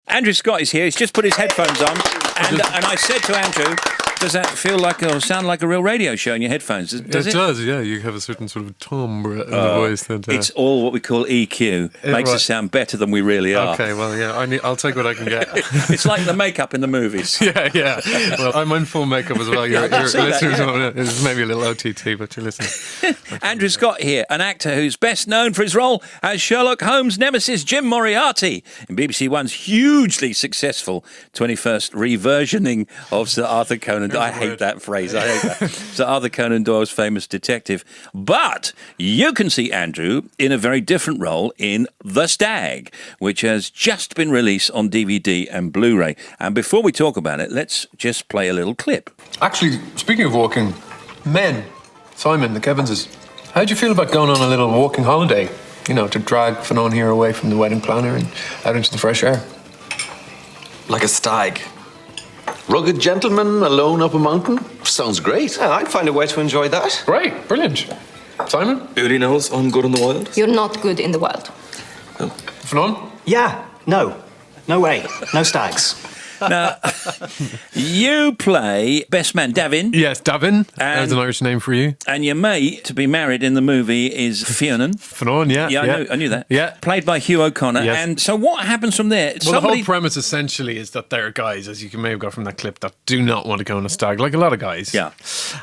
Andrew Scott is here. He's just put his headphones on. And I said to Andrew, does that feel like or sound like a real radio show in your headphones? Does it? It does, yeah. You have a certain sort of timbre in the voice. That, it's all what we call EQ. Makes us sound better than we really are. Okay, well, yeah, I'll take what I can get. It's like the makeup in the movies. Yeah. Well, I'm in full makeup as well. Your listeners, it's maybe a little OTT, but you're listening. Andrew Scott here, an actor who's best known for his role as Sherlock Holmes' nemesis Jim Moriarty in BBC One's hugely successful 21st reversioning of Sir Arthur Conan. I hate that phrase. I hate that. Sir Arthur Conan Doyle's famous detective. But you can see Andrew in a very different role in The Stag, which has just been released on DVD and Blu-ray. And before we talk about it, let's just play a little clip. Actually, speaking of walking, men, Simon, the Kevinses, how'd you feel about going on a little walking holiday? You know, to drag Fanon here away from the wedding planner and out into the fresh air. Like a stag. Rugged gentleman alone up a mountain? Sounds great. Yeah, I'd find a way to enjoy that. Great, brilliant. Simon? Uli knows I'm good in the wild. You're not good in the wild. Fanon? Yeah, no way, no stags. Now, you play best man Davin. Yes, Davin. There's an Irish name for you. And your mate to be married in the movie is Fionn. Fanon, yeah. Yeah, I knew that. Yeah. Played by Hugh O'Connor. Yes. And so what happens from there? Well, the whole premise essentially is that there are guys, as you may have got from that clip, that do not want to go on a stag, like a lot of guys. Yeah.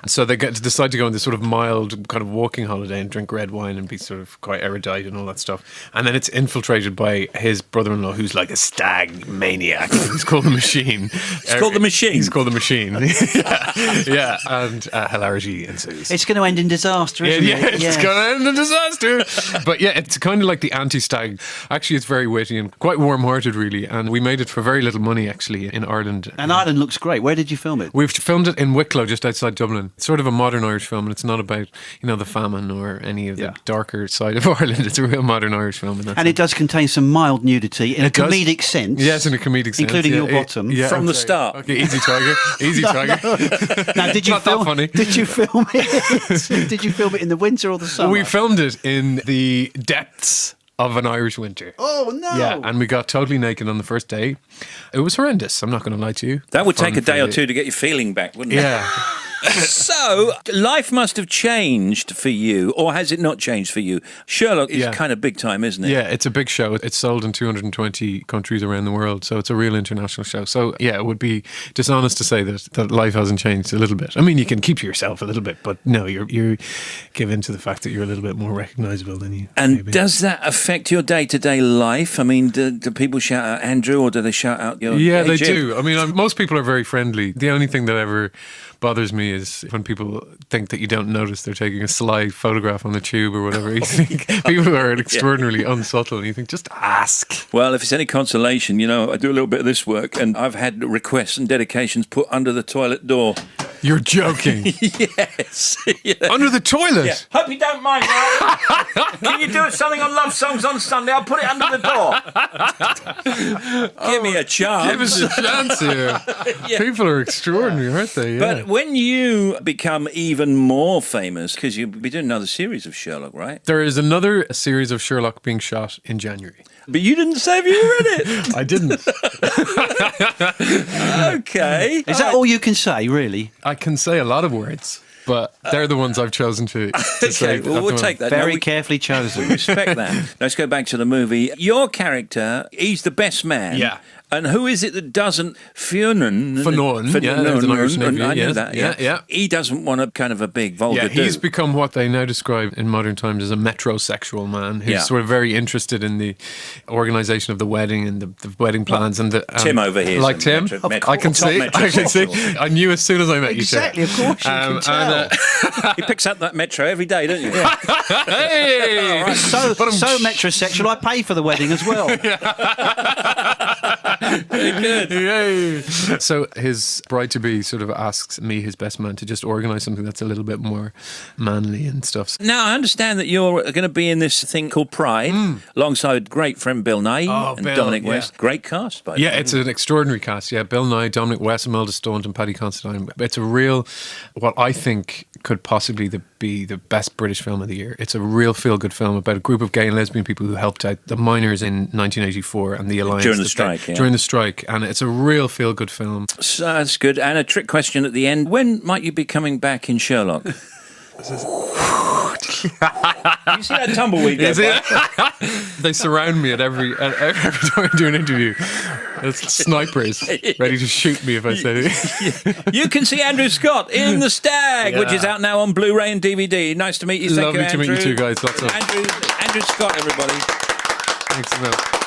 So they get to decide to go on this sort of mild kind of walking holiday and drink red wine and be sort of quite erudite and all that stuff. And then it's infiltrated by his brother-in-law, who's like a stag maniac. He's called the Machine. It's called the Machine. He's called the Machine. yeah, and hilarity ensues. It's going to end in disaster, isn't it? Yeah, it's going to end in disaster. But yeah, it's kind of like the anti-stag. Actually, it's very witty and quite warm-hearted, really. And we made it for very little money, actually, in Ireland. And Ireland looks great. Where did you film it? We've filmed it in Wicklow, just outside Dublin. It's sort of a modern Irish film, and it's not about, the famine or any of the darker side of Ireland. It's a real modern Irish film. And it does contain some mild nudity in a comedic sense. Yes, in a comedic sense. Including your bottom. From the start. Okay, easy tiger. Easy tiger. Now, did you not that funny. Did you film it? Did you film it in the winter or the summer? We filmed it in the depths of an Irish winter. Oh, no. Yeah, and we got totally naked on the first day. It was horrendous, I'm not going to lie to you. That would take a day or two to get your feeling back, wouldn't it? Yeah. So, life must have changed for you, or has it not changed for you? Sherlock is kind of big time, isn't it? Yeah, it's a big show. It's sold in 220 countries around the world, so it's a real international show. So, yeah, it would be dishonest to say that life hasn't changed a little bit. I mean, you can keep to yourself a little bit, but no, you give in to the fact that you're a little bit more recognisable than you. And maybe. Does that affect your day-to-day life? I mean, do people shout out Andrew, or do they shout out your... Yeah, they Jim? do. I mean, most people are very friendly. The only thing that ever bothers me is when people think that you don't notice they're taking a sly photograph on the tube or whatever. You think people are extraordinarily unsubtle, and you think, just ask. Well, if it's any consolation, I do a little bit of this work, and I've had requests and dedications put under the toilet door. You're joking. Yes. Under the toilet? Yeah. Hope you don't mind, Wright. Can you do something on Love Songs on Sunday? I'll put it under the door. Give me a chance. Give us a chance here. Yeah. People are extraordinary, aren't they? Yeah. But when you become even more famous, because you'll be doing another series of Sherlock, right? There is another series of Sherlock being shot in January. But you didn't say if you read it. I didn't. Okay. Is that all you can say, really? I can say a lot of words, but they're the ones I've chosen to say. Okay, well, we'll take that. Very carefully chosen. We respect that. Let's go back to the movie. Your character, he's the best man. Yeah. And who is it that doesn't? Fanon. Yeah, there's an Irish name, I knew yes. that. Yeah. He doesn't want a kind of a big vulgar Yeah, he's dude. become what they now describe in modern times as a metrosexual man who's sort of very interested in the organisation of the wedding and the wedding plans and the Tim over here. Like Tim, I can see. I knew as soon as I met you. Exactly, of course you can tell. He picks up that metro every day, doesn't he? Hey! Right. So metrosexual, I pay for the wedding as well. Very good. Yay. So his bride-to-be sort of asks me, his best man, to just organise something that's a little bit more manly and stuff. Now, I understand that you're going to be in this thing called Pride, alongside great friend Bill Nye and Bill, Dominic yeah. West. Great cast, by the way. Yeah, it's an extraordinary cast. Yeah, Bill Nye, Dominic West, Imelda Staunton and Paddy Considine. It's a real, what I think could possibly be be the best British film of the year. It's a real feel-good film about a group of gay and lesbian people who helped out the miners in 1984 and the alliance During the strike, yeah. during the strike, and it's a real feel-good film. So that's good. And a trick question at the end. When might you be coming back in Sherlock? You see that tumbleweed go by? They surround me at every time I do an interview. It's snipers ready to shoot me if I say it. You can see Andrew Scott in The Stag, which is out now on Blu-ray and DVD. Nice to meet you. Thank Lovely you, to meet you too, guys. Lots of Andrew Scott, everybody. thanks a lot.